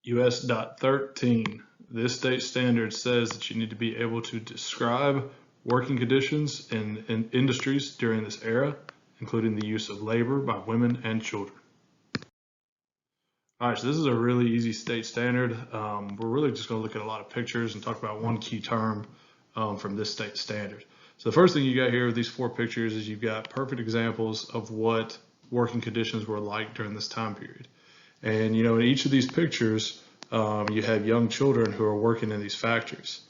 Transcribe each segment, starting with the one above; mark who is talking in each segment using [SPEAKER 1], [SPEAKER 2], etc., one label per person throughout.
[SPEAKER 1] US.13. This state standard says that you need to be able to describe working conditions in industries during this era, including the use of labor by women and children. All right, so this is a really easy state standard. We're really just going to look at a lot of pictures and talk about one key term from this state standard. So the first thing you got here with these four pictures is you've got perfect examples of what working conditions were like during this time period. And you know, in each of these pictures, you have young children who are working in these factories.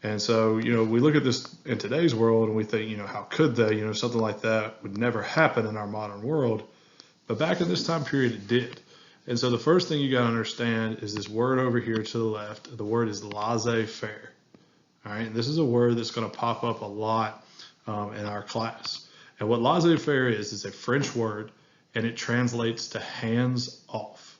[SPEAKER 1] And so, you know, we look at this in today's world and we think, you know, how could they? You know, something like that would never happen in our modern world. But back in this time period, it did. And so the first thing you got to understand is this word over here to the left. The word is laissez-faire. All right, this is a word that's going to pop up a lot in our class. And what laissez-faire is a French word, and it translates to hands off.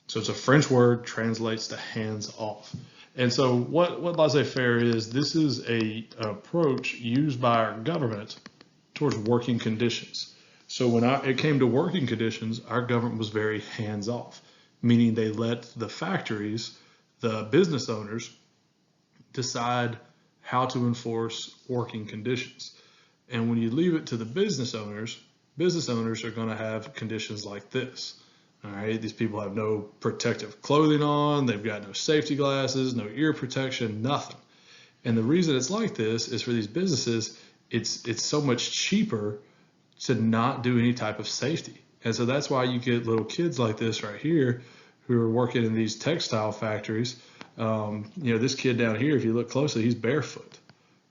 [SPEAKER 1] So it's a French word, translates to hands off. And so what laissez-faire is, this is an approach used by our government towards working conditions. So when it came to working conditions, our government was very hands off, meaning they let the factories, the business owners, decide how to enforce working conditions. And when you leave it to the business owners are going to have conditions like this. All right, these people have no protective clothing on, they've got no safety glasses, no ear protection, nothing. And the reason it's like this is for these businesses, it's so much cheaper to not do any type of safety. And so that's why you get little kids like this right here who are working in these textile factories. You know, this kid down here, if you look closely, he's barefoot,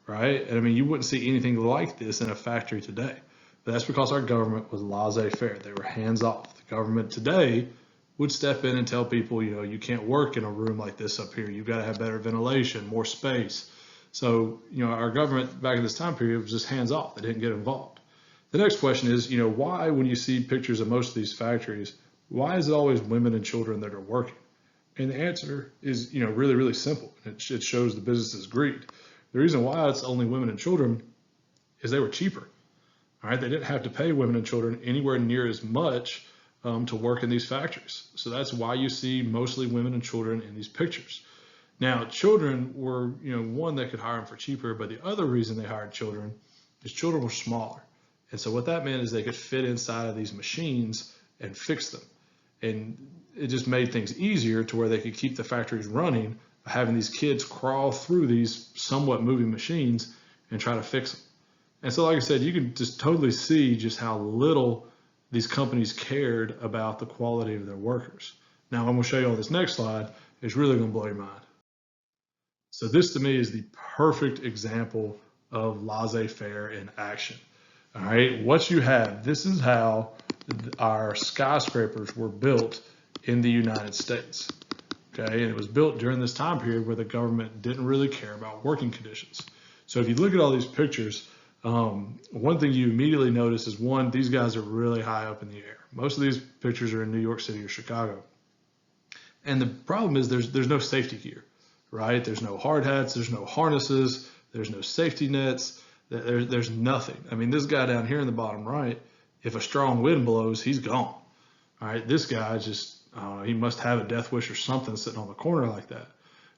[SPEAKER 1] right? And I mean, you wouldn't see anything like this in a factory today. But that's because our government was laissez-faire. They were hands off. The government today would step in and tell people, you know, you can't work in a room like this up here. You've got to have better ventilation, more space. So, you know, our government back in this time period was just hands off. They didn't get involved. The next question is, you know, why, when you see pictures of most of these factories, why is it always women and children that are working? And the answer is, you know, really, really simple. It shows the business's greed. The reason why it's only women and children is they were cheaper. All right, they didn't have to pay women and children anywhere near as much to work in these factories. So that's why you see mostly women and children in these pictures. Now, children were, you know, one, they could hire them for cheaper, but the other reason they hired children is children were smaller. And so what that meant is they could fit inside of these machines and fix them. And it just made things easier to where they could keep the factories running by having these kids crawl through these somewhat moving machines and try to fix them. And so, like I said, you can just totally see just how little these companies cared about the quality of their workers. Now, I'm going to show you on this next slide. It's really going to blow your mind. So this to me is the perfect example of laissez-faire in action. All right, what you have, this is how our skyscrapers were built in the United States. Okay, and it was built during this time period where the government didn't really care about working conditions. So if you look at all these pictures, one thing you immediately notice is, one, these guys are really high up in the air. Most of these pictures are in New York City or Chicago. And the problem is there's no safety gear, right? There's no hard hats, there's no harnesses, there's no safety nets, there's nothing. I mean, this guy down here in the bottom right, if a strong wind blows, he's gone. All right, this guy just, he must have a death wish or something sitting on the corner like that.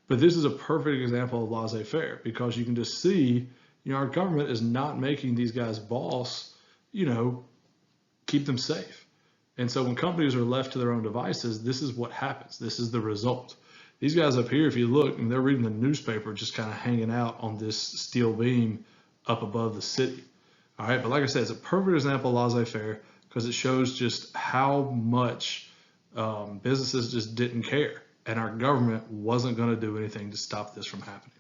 [SPEAKER 1] But this is a perfect example of laissez-faire because you can just see, you know, our government is not making these guys boss, you know, keep them safe. And so when companies are left to their own devices, this is what happens. This is the result. These guys up here, if you look, and they're reading the newspaper, just kind of hanging out on this steel beam up above the city. All right, but like I said, it's a perfect example of laissez-faire because it shows just how much businesses just didn't care, and our government wasn't going to do anything to stop this from happening.